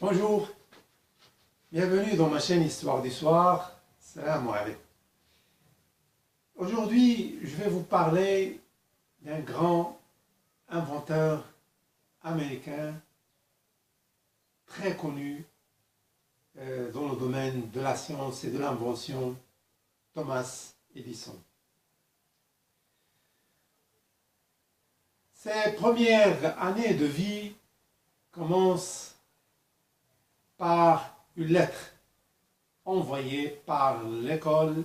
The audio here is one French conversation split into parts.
Bonjour, bienvenue dans ma chaîne Histoire du Soir. Salam alaikum. Aujourd'hui, je vais vous parler d'un grand inventeur américain très connu dans le domaine de la science et de l'invention, Thomas Edison. Ses premières années de vie commencent par une lettre envoyée par l'école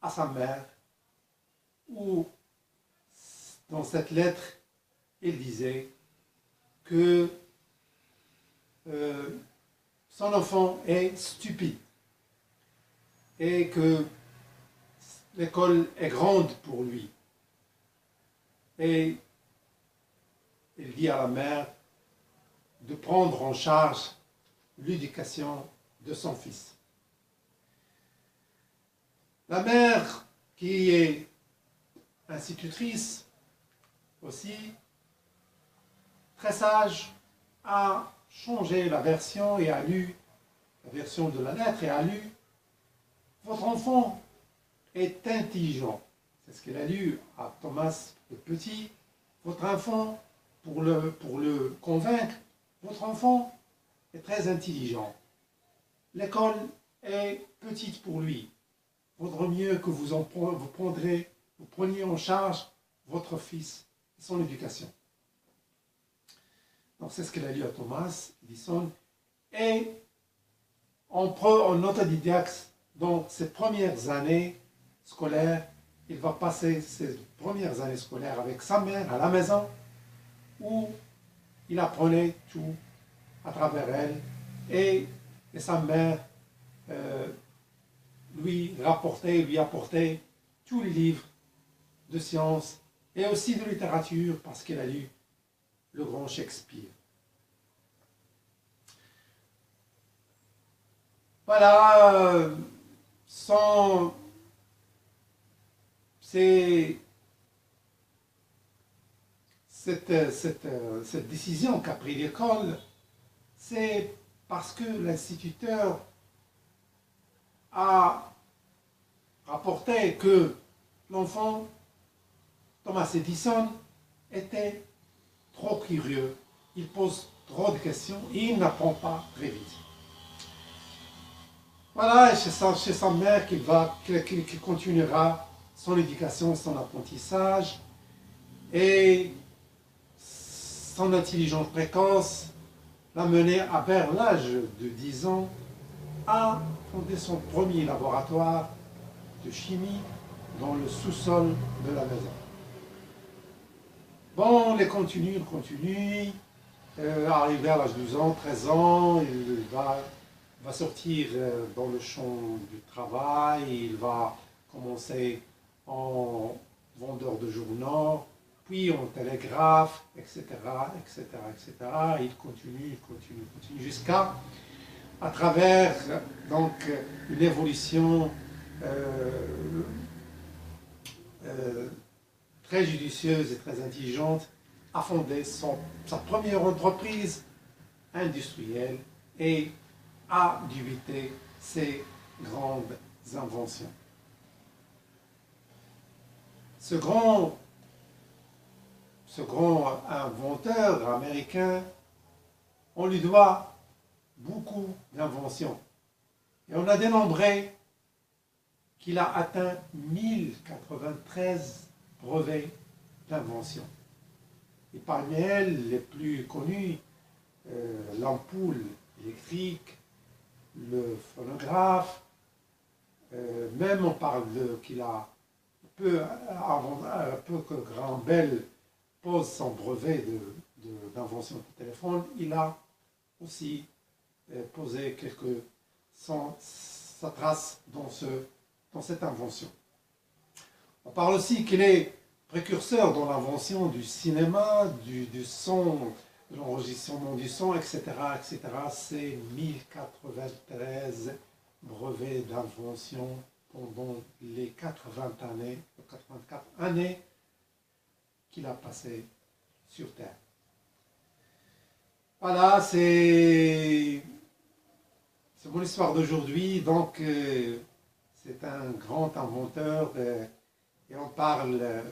à sa mère, où dans cette lettre, il disait que son enfant est stupide et que l'école est grande pour lui. Et il dit à la mère de prendre en charge l'éducation de son fils. La mère, qui est institutrice aussi, très sage, a changé la version et a lu la version de la lettre et a lu « Votre enfant est intelligent ». C'est ce qu'elle a lu à Thomas le Petit. Votre enfant, pour le convaincre, votre enfant est très intelligent. L'école est petite pour lui. Vaudrait mieux que vous preniez en charge votre fils et son éducation. Donc c'est ce qu'elle a lu à Thomas Edison. Et en autodidacte, dans ses premières années scolaires, il va passer ses premières années scolaires avec sa mère à la maison, où il apprenait tout à travers elle, et sa mère lui apportait tous les livres de sciences et aussi de littérature, parce qu'elle a lu le grand Shakespeare. Voilà, cette décision qu'a prise l'école, c'est parce que l'instituteur a rapporté que l'enfant, Thomas Edison, était trop curieux, il pose trop de questions et il n'apprend pas très vite. Voilà, chez sa mère qu'il continuera son éducation, son apprentissage, et son intelligence précoce l'a mené vers l'âge de 10 ans à fonder son premier laboratoire de chimie dans le sous-sol de la maison. Bon, il continue, arrivé à l'âge de 12 ans, 13 ans, il va sortir dans le champ du travail, il va commencer en vendeur de journaux, puis en télégraphe, etc., etc., etc. Il continue jusqu'à travers donc une évolution très judicieuse et très intelligente, a fondé sa première entreprise industrielle et a débuté ses grandes inventions. Ce grand inventeur américain, on lui doit beaucoup d'inventions. Et on a dénombré qu'il a atteint 1093 brevets d'invention. Et parmi elles, les plus connus, l'ampoule électrique, le phonographe, même on parle qu'il a peu que Graham Bell pose son brevet d'invention de téléphone, il a aussi posé sa trace dans cette invention. On parle aussi qu'il est précurseur dans l'invention du cinéma, du son, de l'enregistrement du son, etc., etc. C'est 1093 brevets d'invention pendant les 84 années qu'il a passées sur Terre. Voilà, c'est mon histoire d'aujourd'hui. Donc, c'est un grand inventeur et on parle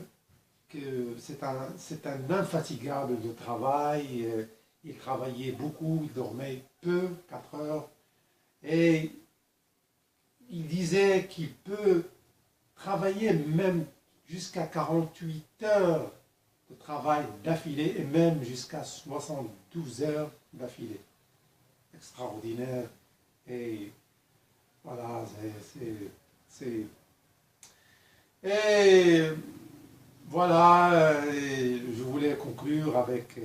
que c'est un infatigable de travail. Il travaillait beaucoup, il dormait peu, 4 heures. Et il disait qu'il peut travailler même jusqu'à 48 heures de travail d'affilée et même jusqu'à 72 heures d'affilée. Extraordinaire. Et voilà, et voilà, je voulais conclure avec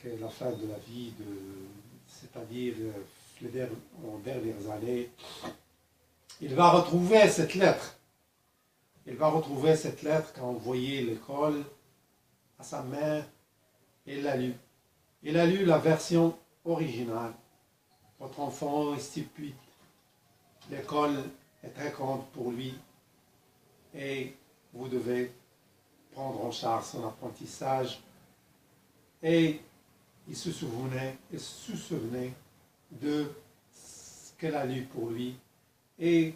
la fin de la vie, c'est-à-dire en dernières années. Il va retrouver cette lettre. Il va retrouver cette lettre qu'a envoyée l'école à sa mère et il l'a lue. Il a lu la version originale. Votre enfant est stupide. L'école est très grande pour lui et vous devez prendre en charge son apprentissage. Et il se souvenait de ce qu'elle a lu pour lui et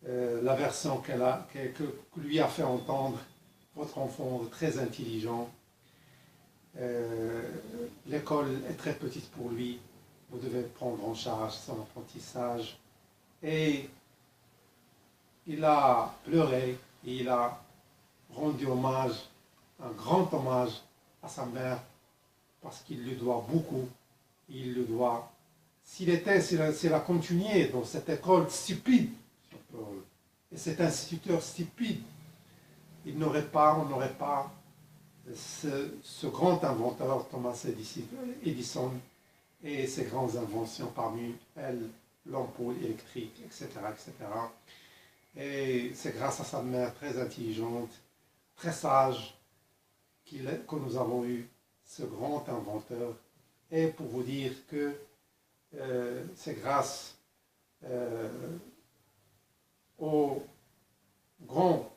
la version que lui a fait entendre. Votre enfant est très intelligent. L'école est très petite pour lui. Vous devez prendre en charge son apprentissage. Et il a pleuré et il a rendu hommage, un grand hommage à sa mère parce qu'il lui doit beaucoup. Il le doit. S'il a continué dans cette école stupide, et cet instituteur stupide, on n'aurait pas ce grand inventeur Thomas Edison et ses grandes inventions, parmi elles l'ampoule électrique, etc., etc. Et c'est grâce à sa mère très intelligente, très sage, que nous avons eu ce grand inventeur. Et pour vous dire que c'est grâce aux grandes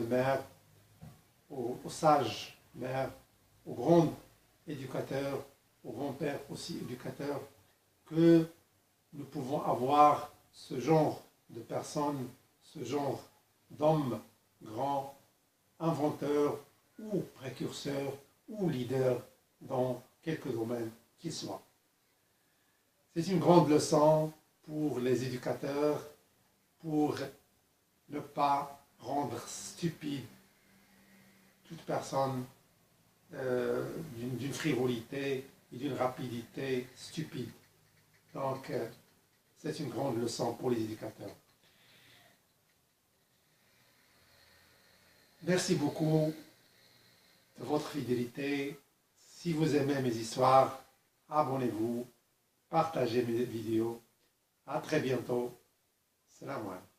mères, aux sages mères, aux grands éducateurs, aux grands-pères aussi éducateurs, que nous pouvons avoir ce genre de personnes, ce genre d'hommes grands, inventeurs ou précurseurs ou leaders dans quelques domaines qu'ils soient. C'est une grande leçon pour les éducateurs, pour ne pas rendre stupide toute personne d'une frivolité et d'une rapidité stupide. Donc, c'est une grande leçon pour les éducateurs. Merci beaucoup de votre fidélité. Si vous aimez mes histoires, abonnez-vous, partagez mes vidéos. À très bientôt. Salam alaikum.